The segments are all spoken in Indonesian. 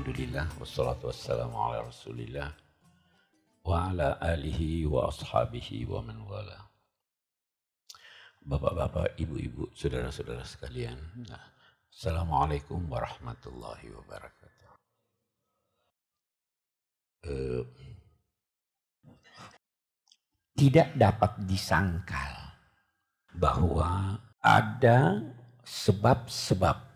Alhamdulillah wassalatu wassalamu ala Rasulillah wa ala alihi wa ashabihi wa man wala. Bapak-bapak, ibu-ibu, saudara-saudara sekalian, Assalamualaikum warahmatullahi wabarakatuh. Tidak dapat disangkal bahwa ada sebab-sebab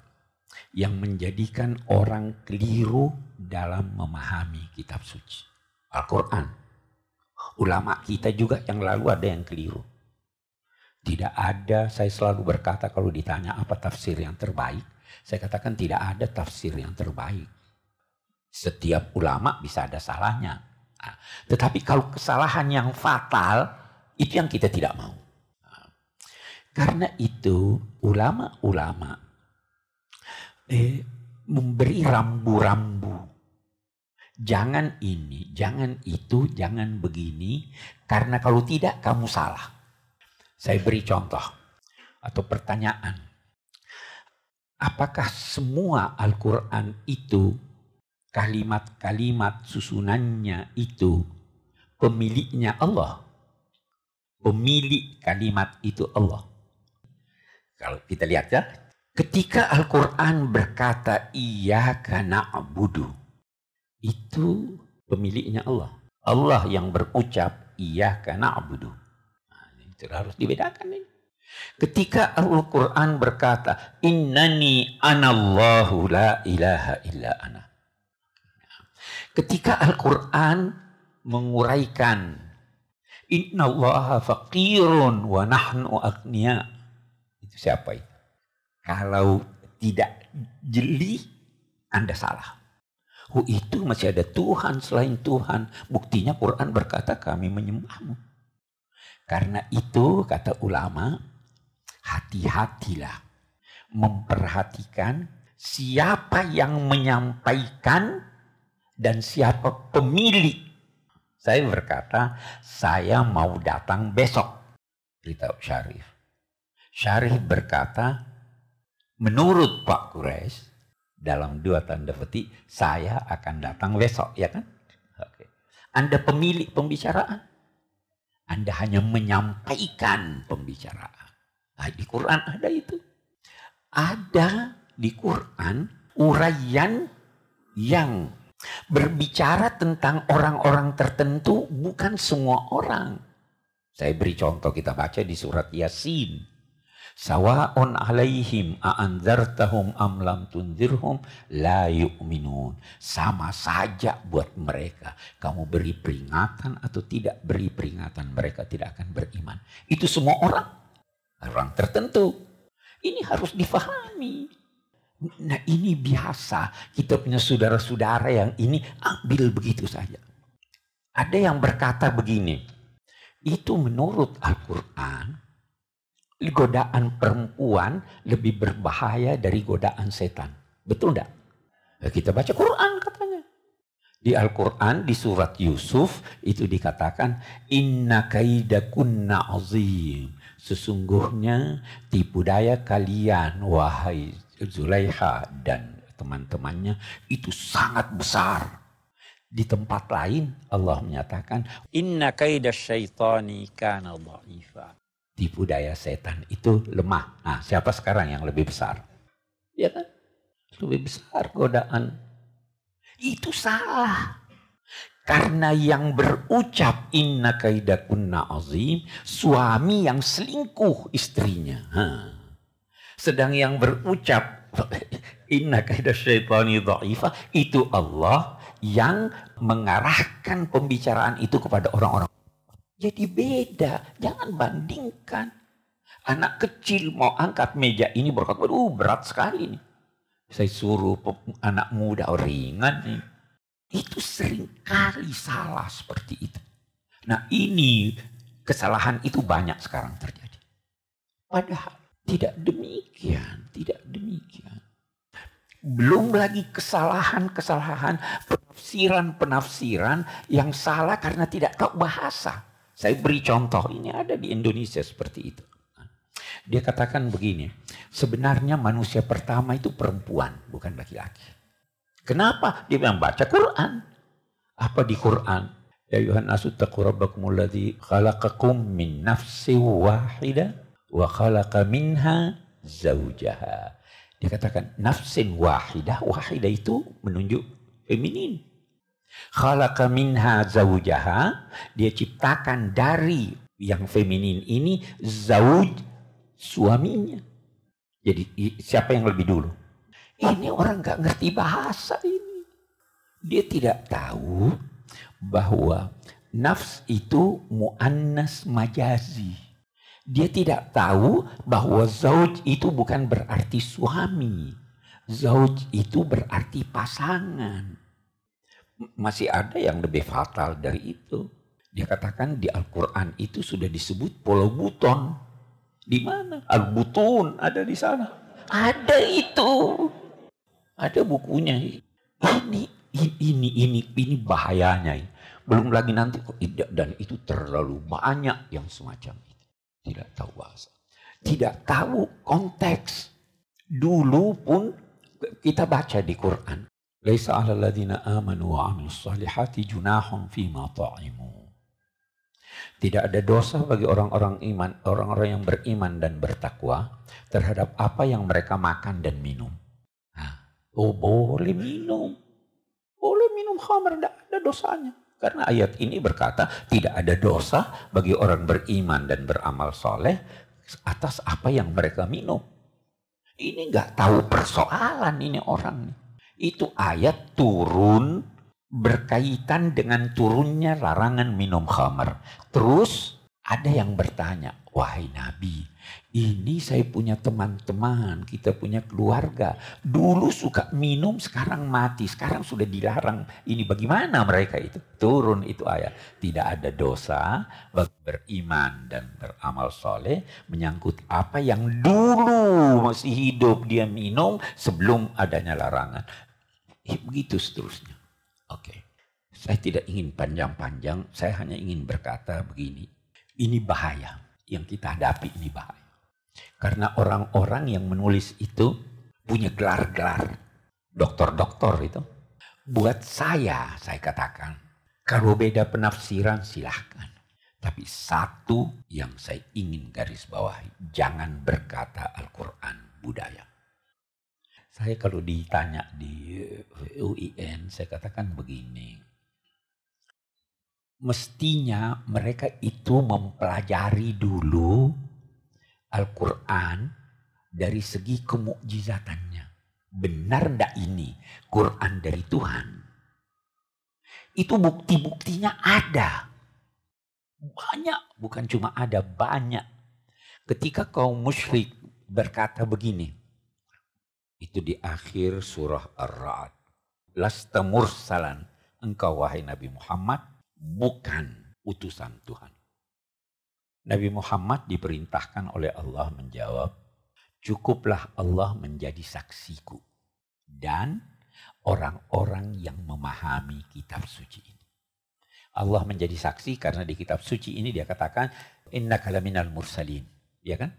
yang menjadikan orang keliru dalam memahami kitab suci Al-Quran. Ulama kita juga yang lalu ada yang keliru. Tidak ada, saya selalu berkata kalau ditanya apa tafsir yang terbaik, saya katakan tidak ada tafsir yang terbaik. Setiap ulama bisa ada salahnya. Nah, tetapi kalau kesalahan yang fatal, itu yang kita tidak mau. Nah, karena itu ulama-ulama memberi rambu-rambu. Jangan ini, jangan itu, jangan begini. Karena kalau tidak kamu salah. Saya beri contoh atau pertanyaan. Apakah semua Al-Quran itu, kalimat-kalimat susunannya itu pemiliknya Allah? Pemilik kalimat itu Allah. Kalau kita lihat ya. Ketika Al-Quran berkata iyyaka na'budu, itu pemiliknya Allah. Allah yang berucap iyyaka na'budu. Nah, itu harus dibedakan nih. Ketika Al-Quran berkata innani anallahu la ilaha illa ana. Ketika Al-Quran menguraikan innallaha faqirun wa nahnu aghnia. Itu siapa itu? Kalau tidak jeli, Anda salah. Itu masih ada Tuhan selain Tuhan. Buktinya Quran berkata kami menyembahmu. Karena itu kata ulama, hati-hatilah memperhatikan siapa yang menyampaikan dan siapa pemilik. Saya berkata, saya mau datang besok. Beritahu Syarif. Syarif berkata, menurut Pak Quraisy, dalam 2 tanda petik, saya akan datang besok, ya kan? Oke. Anda pemilik pembicaraan. Anda hanya menyampaikan pembicaraan. Nah, di Quran ada itu. Ada di Quran uraian yang berbicara tentang orang-orang tertentu, bukan semua orang. Saya beri contoh, kita baca di surat Yasin. Sawa'un alaihim a'anzartahum am lam tunzirhum la yu'minun. Sama saja buat mereka. Kamu beri peringatan atau tidak beri peringatan, mereka tidak akan beriman. Itu semua orang tertentu. Ini harus difahami. Nah, ini biasa. Kita punya saudara-saudara yang ini ambil begitu saja. Ada yang berkata begini. Itu menurut Al-Quran, godaan perempuan lebih berbahaya dari godaan setan. Betul enggak? Ya, kita baca Quran katanya. Di Al-Quran di surat Yusuf itu dikatakan inna kaidakunna azim. Sesungguhnya tipu daya kalian wahai Zulaiha dan teman-temannya itu sangat besar. Di tempat lain Allah menyatakan inna kaidasyaitani kana dha'ifa. Tipu daya setan itu lemah. Nah, siapa sekarang yang lebih besar? Ya kan? Lebih besar godaan. Itu salah. Karena yang berucap inna kaidakunna azim, suami yang selingkuh istrinya. Sedang yang berucap inna kaidasyaitani dha'ifa, itu Allah yang mengarahkan pembicaraan itu kepada orang-orang. Jadi beda, jangan bandingkan. Anak kecil mau angkat meja ini berkata, waduh berat sekali nih. Saya suruh anak muda, ringan nih. Itu seringkali salah seperti itu. Nah ini, kesalahan itu banyak sekarang terjadi. Padahal tidak demikian, tidak demikian. Belum lagi kesalahan-kesalahan, penafsiran-penafsiran yang salah karena tidak tahu bahasa. Saya beri contoh, ini ada di Indonesia seperti itu. Dia katakan begini, sebenarnya manusia pertama itu perempuan, bukan laki-laki. Kenapa? Dia bilang baca Quran. Apa di Quran? Ya ayuhan nasu taqu rabbakumul ladzi khalaqakum min nafsin wahidah wa khalaqa minha zaujaha. Dia katakan nafsin wahidah, wahidah itu menunjuk feminin. Khalaqa minha zaujaha, dia ciptakan dari yang feminin ini zauj, suaminya. Jadi siapa yang lebih dulu? Ini orang gak ngerti bahasa ini. Dia tidak tahu bahwa nafs itu muannas majazi. Dia tidak tahu bahwa zauj itu bukan berarti suami. Zauj itu berarti pasangan. Masih ada yang lebih fatal dari itu. Dia katakan di Al-Quran itu sudah disebut pulau buton. Di mana? Al-Butun ada di sana. Ada itu. Ada bukunya. Ini bahayanya. Belum lagi nanti dan itu terlalu banyak yang semacam itu. Tidak tahu bahasa. Tidak tahu konteks. Dulu pun kita baca di Quran. Laisa 'alal ladzina amanu wa 'amilus shalihati junahun fima ta'imu. Tidak ada dosa bagi orang-orang iman, orang-orang yang beriman dan bertakwa terhadap apa yang mereka makan dan minum. Nah, boleh minum. Boleh minum khamr, tidak ada dosanya. Karena ayat ini berkata tidak ada dosa bagi orang beriman dan beramal soleh atas apa yang mereka minum. Ini nggak tahu persoalan ini orang. Itu ayat turun berkaitan dengan turunnya larangan minum khamr. Terus ada yang bertanya, wahai Nabi, ini saya punya teman-teman, kita punya keluarga. Dulu suka minum, sekarang mati, sekarang sudah dilarang. Ini bagaimana mereka itu? Turun itu ayat. Tidak ada dosa bagi beriman dan beramal soleh menyangkut apa yang dulu masih hidup dia minum sebelum adanya larangan. Begitu seterusnya. Oke. Saya tidak ingin panjang-panjang, saya hanya ingin berkata begini. Ini bahaya, yang kita hadapi ini bahaya. Karena orang-orang yang menulis itu punya gelar-gelar. Doktor-doktor itu. Buat saya katakan, kalau beda penafsiran silahkan. Tapi satu yang saya ingin garis bawahi, jangan berkata Al-Quran budaya. Saya kalau ditanya di UIN, saya katakan begini. Mestinya mereka itu mempelajari dulu Al-Quran dari segi kemukjizatannya. Benar enggak ini Quran dari Tuhan? Itu bukti-buktinya ada. Banyak, bukan cuma ada, banyak. Ketika kaum musyrik berkata begini, itu di akhir surah Ar-Ra'd. Lasta mursalan, engkau wahai Nabi Muhammad bukan utusan Tuhan. Nabi Muhammad diperintahkan oleh Allah menjawab, cukuplah Allah menjadi saksiku dan orang-orang yang memahami kitab suci ini. Allah menjadi saksi karena di kitab suci ini dia katakan innaka laminal mursalin, ya kan?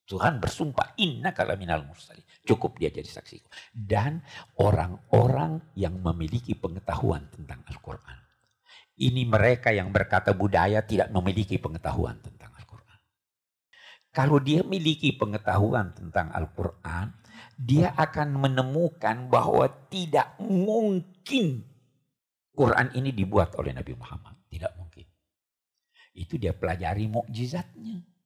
Tuhan bersumpah innaka laminal mursalin. Cukup dia jadi saksiku. Dan orang-orang yang memiliki pengetahuan tentang Al-Quran. Ini mereka yang berkata budaya tidak memiliki pengetahuan tentang Al-Quran. Kalau dia memiliki pengetahuan tentang Al-Quran, dia akan menemukan bahwa tidak mungkin Quran ini dibuat oleh Nabi Muhammad. Tidak mungkin. Itu dia pelajari mukjizatnya.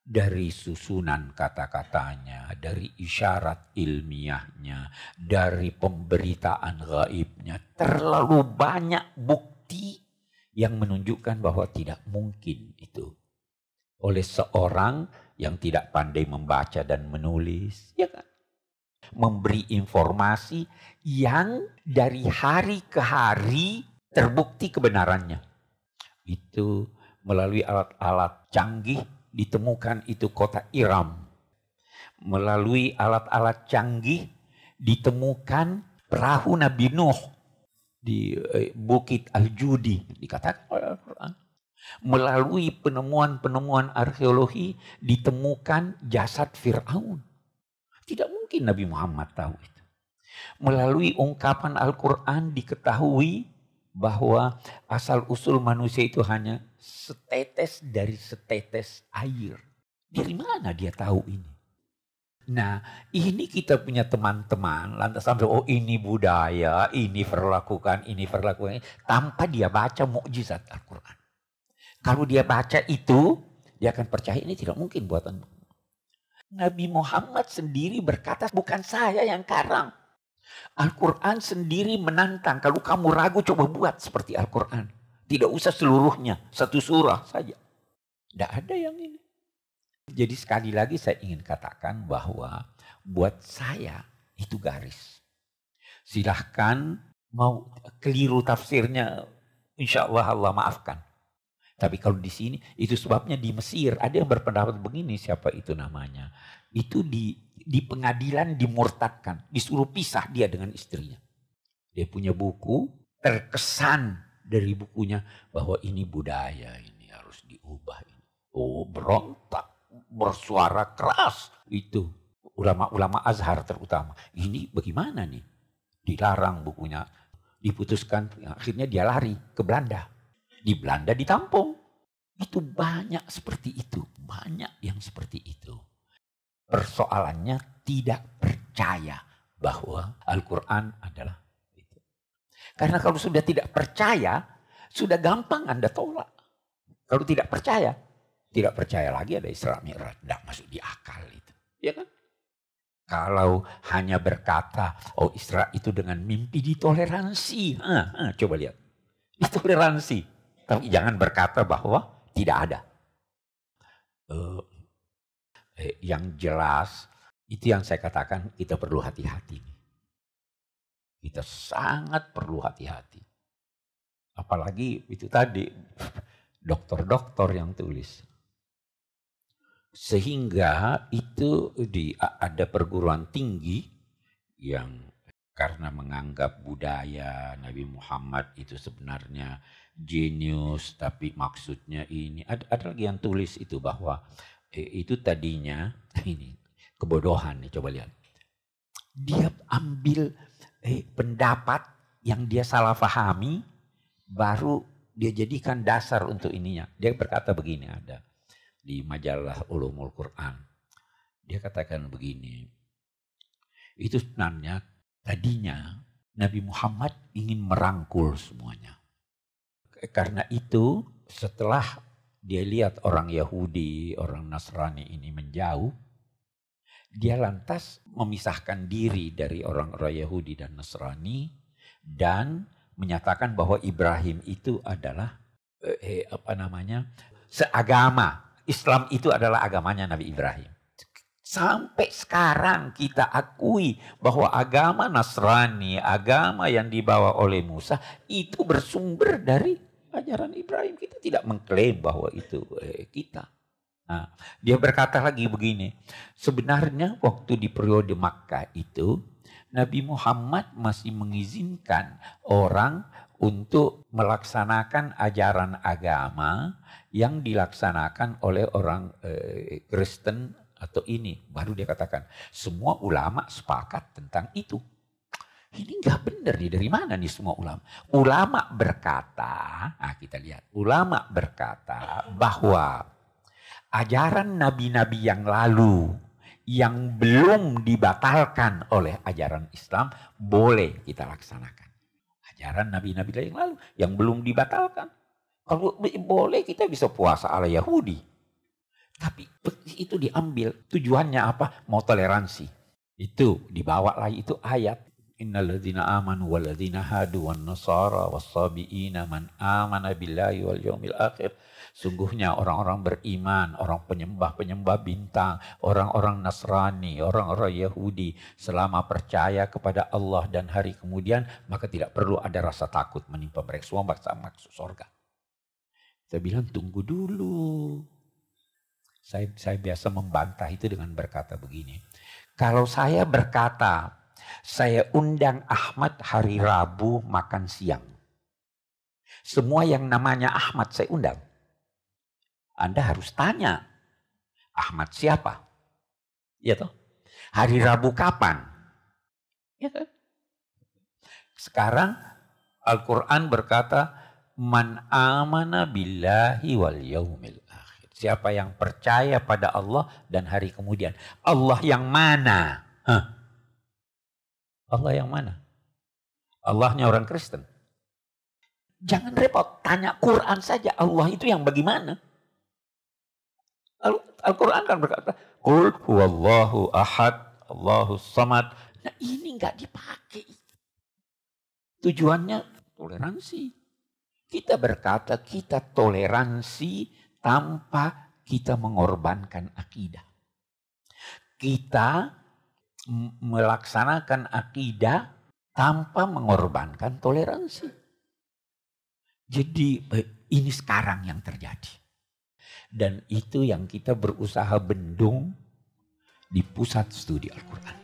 Dari susunan kata-katanya, dari isyarat ilmiahnya, dari pemberitaan gaibnya. Terlalu banyak bukti yang menunjukkan bahwa tidak mungkin itu. Oleh seorang yang tidak pandai membaca dan menulis. Ya kan? Memberi informasi yang dari hari ke hari terbukti kebenarannya. Itu melalui alat-alat canggih. Ditemukan itu kota Iram. Melalui alat-alat canggih ditemukan perahu Nabi Nuh di Bukit Al-Judi, dikatakan oleh Al-Quran. Melalui penemuan-penemuan arkeologi ditemukan jasad Fir'aun. Tidak mungkin Nabi Muhammad tahu itu. Melalui ungkapan Al-Quran diketahui bahwa asal-usul manusia itu hanya setetes dari setetes air. Dari mana dia tahu ini? Nah, ini kita punya teman-teman, lantas sampai, oh ini budaya, ini perlakukan, tanpa dia baca mukjizat Al-Quran. Kalau dia baca itu, dia akan percaya ini tidak mungkin buatan. Nabi Muhammad sendiri berkata, bukan saya yang karang. Al-Quran sendiri menantang, kalau kamu ragu coba buat seperti Al-Quran. Tidak usah seluruhnya, satu surah saja. Tidak ada yang ini. Jadi sekali lagi saya ingin katakan bahwa buat saya itu garis. Silahkan mau keliru tafsirnya, insya Allah Allah maafkan. Tapi kalau di sini, itu sebabnya di Mesir ada yang berpendapat begini, siapa itu namanya. Itu di pengadilan dimurtadkan, disuruh pisah dia dengan istrinya. Dia punya buku, terkesan dari bukunya bahwa ini budaya, ini harus diubah. Oh berontak. Bersuara keras itu ulama-ulama Azhar terutama. Ini bagaimana nih? Dilarang bukunya, diputuskan, akhirnya dia lari ke Belanda. Di Belanda ditampung. Itu banyak seperti itu, banyak yang seperti itu. Persoalannya tidak percaya bahwa Al-Quran adalah itu. Karena kalau sudah tidak percaya, sudah gampang Anda tolak. Kalau tidak percaya lagi ada Isra Mi'raj, tidak masuk di akal itu, ya kan? Kalau hanya berkata, oh Isra itu dengan mimpi, ditoleransi, coba lihat, ditoleransi, tapi jangan berkata bahwa tidak ada. Yang jelas itu yang saya katakan, kita perlu hati-hati. Kita sangat perlu hati-hati. Apalagi itu tadi dokter-dokter yang tulis. Sehingga itu ada perguruan tinggi yang karena menganggap budaya Nabi Muhammad itu sebenarnya jenius, tapi maksudnya ini. Ada lagi yang tulis itu bahwa itu tadinya ini kebodohan nih, coba lihat. Dia ambil pendapat yang dia salah pahami, baru dia jadikan dasar untuk ininya. Dia berkata begini, ada di majalah Ulumul Quran. Dia katakan begini, itu sebenarnya tadinya Nabi Muhammad ingin merangkul semuanya. Karena itu setelah dia lihat orang Yahudi, orang Nasrani ini menjauh, dia lantas memisahkan diri dari orang-orang Yahudi dan Nasrani dan menyatakan bahwa Ibrahim itu adalah seagama. Islam itu adalah agamanya Nabi Ibrahim. Sampai sekarang kita akui bahwa agama Nasrani, agama yang dibawa oleh Musa itu bersumber dari ajaran Ibrahim. Kita tidak mengklaim bahwa itu kita. Nah, dia berkata lagi begini, sebenarnya waktu di periode Makkah itu Nabi Muhammad masih mengizinkan orang untuk melaksanakan ajaran agama yang dilaksanakan oleh orang Kristen atau ini. Baru dia katakan, semua ulama sepakat tentang itu. Ini nggak benar nih, dari mana nih semua ulama? Ulama berkata, kita lihat, ulama berkata bahwa ajaran nabi-nabi yang lalu yang belum dibatalkan oleh ajaran Islam boleh kita laksanakan. Ajaran nabi-nabi yang lalu yang belum dibatalkan. Kalau boleh kita bisa puasa ala Yahudi. Tapi itu diambil. Tujuannya apa? Mau toleransi. Itu dibawa lagi itu ayat. Innalladzina amanu walladzina hadu wan nasara wassabiina man amana billahi wal yaumil akhir. Sungguhnya orang-orang beriman, orang penyembah-penyembah bintang, orang-orang Nasrani, orang-orang Yahudi selama percaya kepada Allah dan hari kemudian, maka tidak perlu ada rasa takut menimpa mereka. Semua masuk surga. Saya bilang tunggu dulu. Saya biasa membantah itu dengan berkata begini. Kalau saya berkata, saya undang Ahmad hari Rabu makan siang. Semua yang namanya Ahmad saya undang. Anda harus tanya, Ahmad siapa? Ya toh? Hari Rabu kapan? Ya kan? Sekarang Al-Quran berkata, man amana billahi wal yaumil akhir. Siapa yang percaya pada Allah dan hari kemudian. Allah yang mana? Allah yang mana? Allahnya orang Kristen. Jangan repot, tanya Quran saja. Allah itu yang bagaimana? Al-Quran kan berkata, Qul huwallahu ahad, Allahus samad. Nah ini nggak dipakai. Tujuannya toleransi. Kita berkata kita toleransi tanpa kita mengorbankan akidah. Kita melaksanakan akidah tanpa mengorbankan toleransi. Jadi ini sekarang yang terjadi. Dan itu yang kita berusaha bendung di pusat studi Al-Quran.